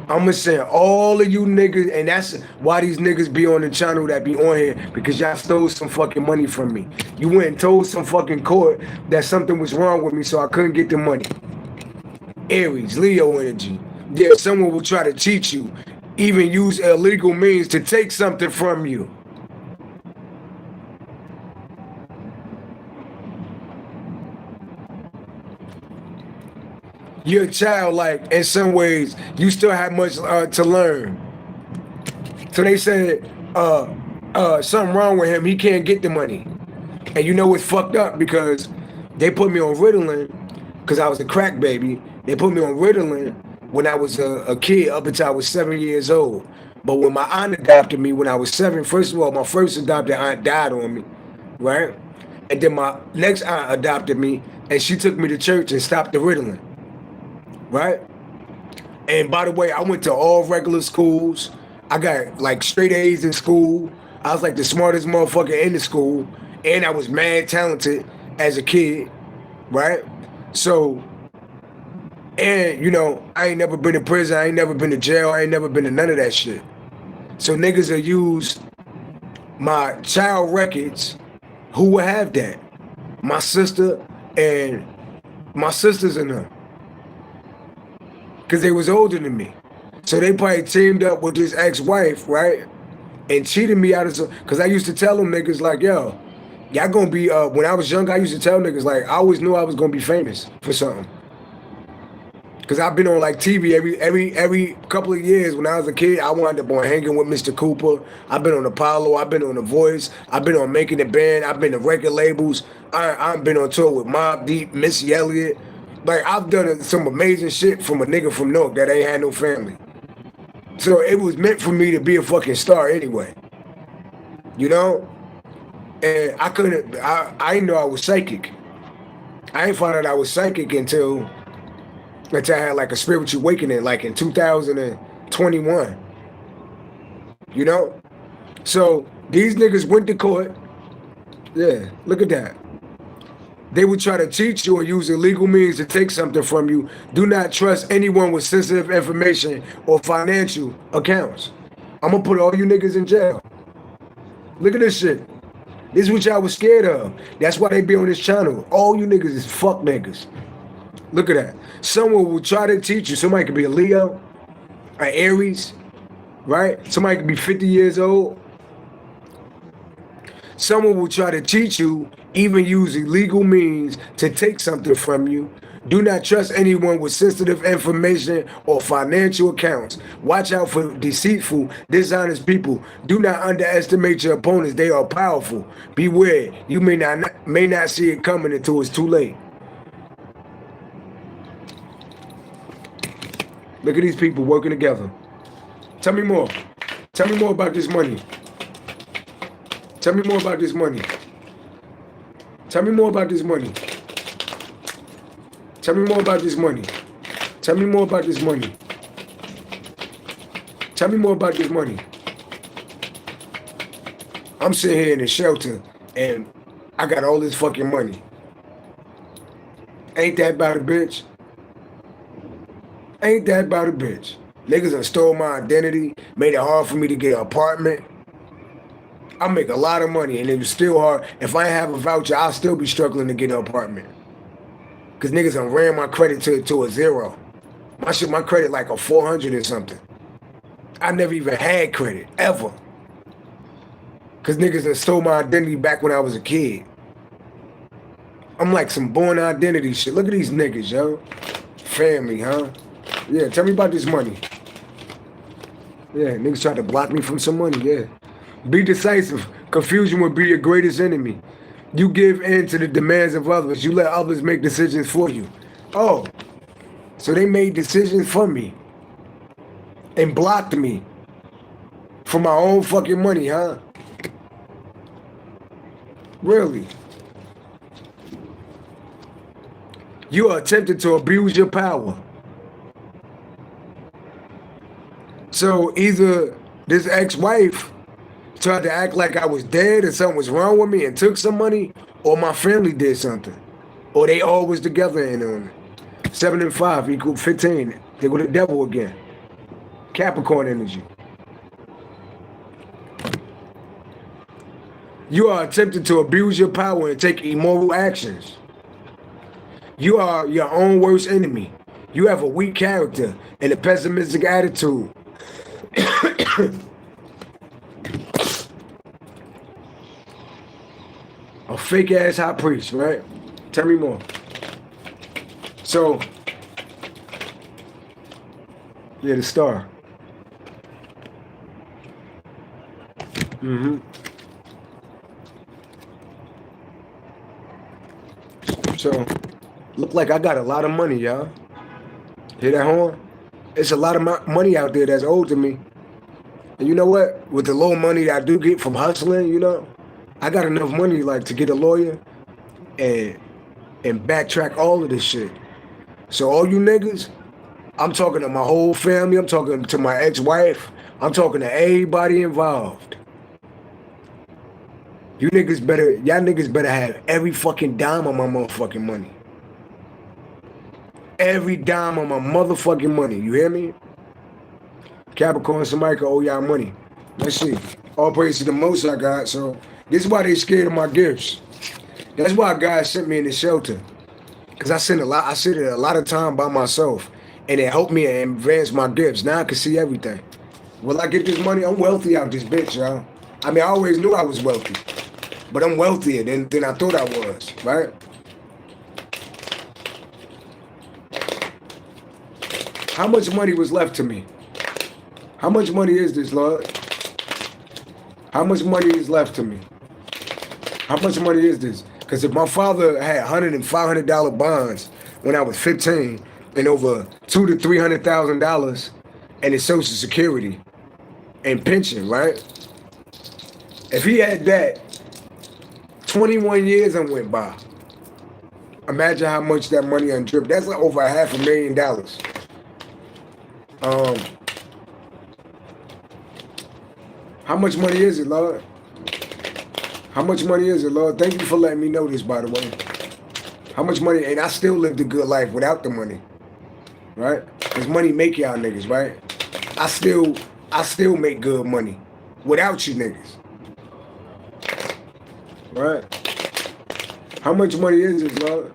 I'm gonna send all of you niggas, and that's why these niggas be on the channel that be on here, because y'all stole some fucking money from me. You went and told some fucking court that something was wrong with me, so I couldn't get the money. Aries, Leo energy. Yeah, someone will try to cheat you, even use illegal means to take something from you. You're childlike in some ways. You still have much to learn. So they said, something wrong with him. He can't get the money. And you know what's fucked up? Because they put me on Ritalin because I was a crack baby. They put me on Ritalin when I was a kid up until I was 7 years old. But when my aunt adopted me when I was 7, first of all, my first adopted aunt died on me, right? And then my next aunt adopted me, and she took me to church and stopped the Ritalin. Right? And by the way, I went to all regular schools. I got like straight A's in school. I was like the smartest motherfucker in the school. And I was mad talented as a kid. Right? So, and you know, I ain't never been to prison. I ain't never been to jail. I ain't never been to none of that shit. So niggas will use my child records. Who would have that? My sister and my sisters and them. Because they was older than me. So they probably teamed up with this ex-wife, right? And cheated me out of some, because I used to tell them niggas like, yo, y'all gonna be, when I was young, I used to tell niggas like, I always knew I was gonna be famous for something. Because I've been on like TV every couple of years. When I was a kid, I wound up on Hanging with Mr. Cooper. I've been on Apollo, I've been on The Voice, I've been on Making the Band, I've been to record labels. I've been on tour with Mobb Deep, Missy Elliott. Like, I've done some amazing shit from a nigga from Newark that ain't had no family. So it was meant for me to be a fucking star anyway. You know? And I didn't know I was psychic. I ain't found out I was psychic until I had like a spiritual awakening, like in 2021. you know? So these niggas went to court. Yeah, look at that. They would try to teach you or use illegal means to take something from you. Do not trust anyone with sensitive information or financial accounts. I'm gonna put all you niggas in jail. Look at this shit. This is what y'all was scared of. That's why they be on this channel. All you niggas is fuck niggas. Look at that. Someone will try to teach you. Somebody could be a Leo, an Aries, right? Somebody could be 50 years old. Someone will try to teach you, even use illegal means to take something from you. Do not trust anyone with sensitive information or financial accounts. Watch out for deceitful, dishonest people. Do not underestimate your opponents. They are powerful. Beware. You may not see it coming until it's too late. Look at these people working together. Tell me more. Tell me more about this money. Tell me more about this money. Tell me more about this money. Tell me more about this money. Tell me more about this money. Tell me more about this money. I'm sitting here in the shelter and I got all this fucking money. Ain't that about a bitch? Ain't that about a bitch? Niggas done stole my identity, made it hard for me to get an apartment. I make a lot of money and it was still hard. If I ain't have a voucher, I'll still be struggling to get an apartment. Cause niggas done ran my credit to a zero. My credit like a 400 or something. I never even had credit, ever. Cause niggas done stole my identity back when I was a kid. I'm like some born identity shit. Look at these niggas, yo. Family, huh? Yeah, tell me about this money. Yeah, niggas tried to block me from some money, yeah. Be decisive. Confusion will be your greatest enemy. You give in to the demands of others. You let others make decisions for you. Oh, so they made decisions for me and blocked me for my own fucking money, huh? Really? You are attempting to abuse your power. So either this ex-wife tried to act like I was dead or something was wrong with me and took some money, or my family did something, or they all was together and 7 and 5 equal 15. They go the devil again. Capricorn energy. You are attempting to abuse your power and take immoral actions. You are your own worst enemy. You have a weak character and a pessimistic attitude. A fake ass high priest, right? Tell me more. So, yeah, the star. So, look like I got a lot of money, y'all. Hear that horn? It's a lot of money out there that's owed to me. And you know what? With the little money that I do get from hustling, you know, I got enough money like to get a lawyer and backtrack all of this shit. So all you niggas, I'm talking to my whole family. I'm talking to my ex-wife. I'm talking to everybody involved. Y'all niggas better have every fucking dime of my motherfucking money. Every dime of my motherfucking money. You hear me? Capricorn, somebody could owe y'all money. Let's see. All praise to the most I got. So this is why they scared of my gifts. That's why God sent me in the shelter. Cause I sit a lot of time by myself, and it helped me advance my gifts. Now I can see everything. Will I get this money? I'm wealthy out this bitch, y'all. I mean, I always knew I was wealthy, but I'm wealthier than I thought I was, right? How much money was left to me? How much money is this, Lord? How much money is left to me? How much money is this? Because if my father had $100 and $500 bonds when I was 15 and over $200,000 to $300,000 and his Social Security and pension, right? If he had that, 21 years and went by. Imagine how much that money undripped. That's like over $500,000. How much money is it, Lord? How much money is it, Lord? Thank you for letting me know this, by the way. How much money? And I still lived a good life without the money, right? Because money make y'all niggas, right? I still make good money without you niggas, right? How much money is this, Lord?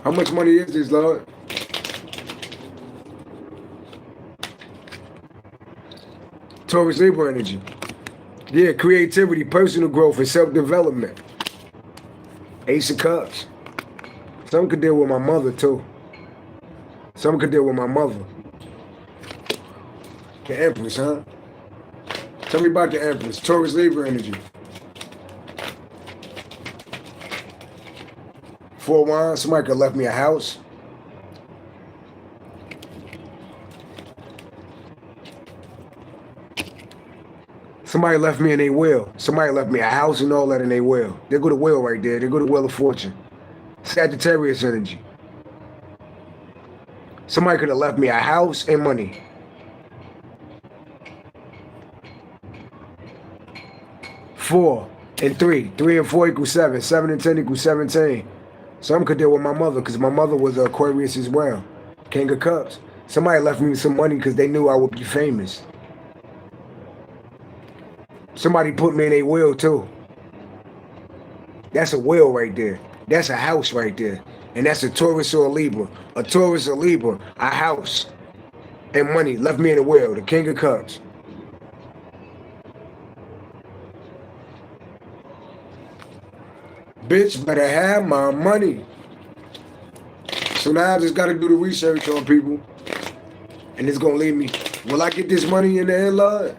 How much money is this, Lord? Taurus Libra energy. Yeah, creativity, personal growth, and self-development. Ace of Cups. Some could deal with my mother, too. Some could deal with my mother. The Empress, huh? Tell me about the Empress. Taurus Libra energy. 4 of Wands. Somebody could have left me a house. Somebody left me in their will. Somebody left me a house and all that in their will. There go the will right there. There go the Wheel of Fortune. Sagittarius energy. Somebody could have left me a house and money. Four and 3. 3 and 4 equals 7. 7 and 10 equals 17. Some could deal with my mother because my mother was an Aquarius as well. King of Cups. Somebody left me some money because they knew I would be famous. Somebody put me in a will too. That's a will right there. That's a house right there. And that's a Taurus or a Libra. A Taurus or Libra, a house and money left me in a will. The King of Cups. Bitch better have my money. So now I just got to do the research on people. And it's going to lead me. Will I get this money in the end, Lord?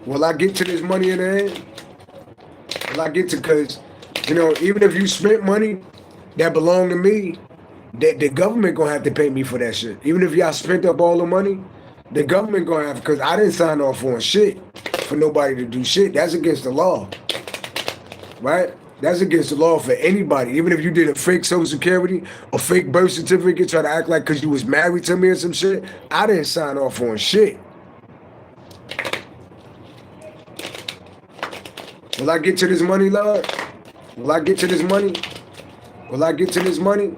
Will I get to this money in the end? Will I get to, because, you know, even if you spent money that belonged to me, the government going to have to pay me for that shit. Even if y'all spent up all the money, the government going to have, because I didn't sign off on shit for nobody to do shit. That's against the law. Right? That's against the law for anybody. Even if you did a fake Social Security, a fake birth certificate, try to act like because you was married to me or some shit, I didn't sign off on shit. Will I get to this money, Lord? Will I get to this money? Will I get to this money?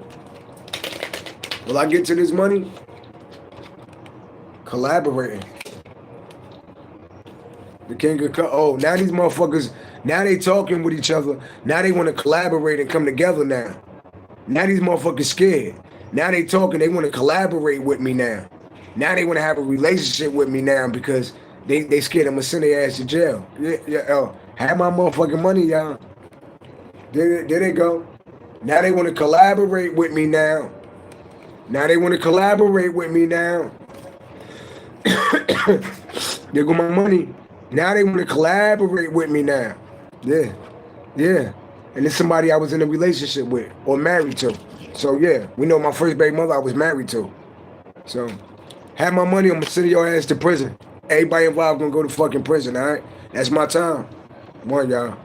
Will I get to this money? Collaborating. The King of Cups. Oh, now these motherfuckers, now they talking with each other. Now they want to collaborate and come together now. Now these motherfuckers scared. Now they talking, they want to collaborate with me now. Now they want to have a relationship with me now because they scared I'm going to send their ass to jail. Yeah, have my motherfucking money, y'all. There they go. Now they want to collaborate with me now. Now they want to collaborate with me now. There go my money. Now they want to collaborate with me now. Yeah. And it's somebody I was in a relationship with or married to. So yeah, we know my first baby mother I was married to. So, have my money, I'm going to send your ass to prison. Everybody involved going to go to fucking prison, all right? That's my time. Come on, y'all.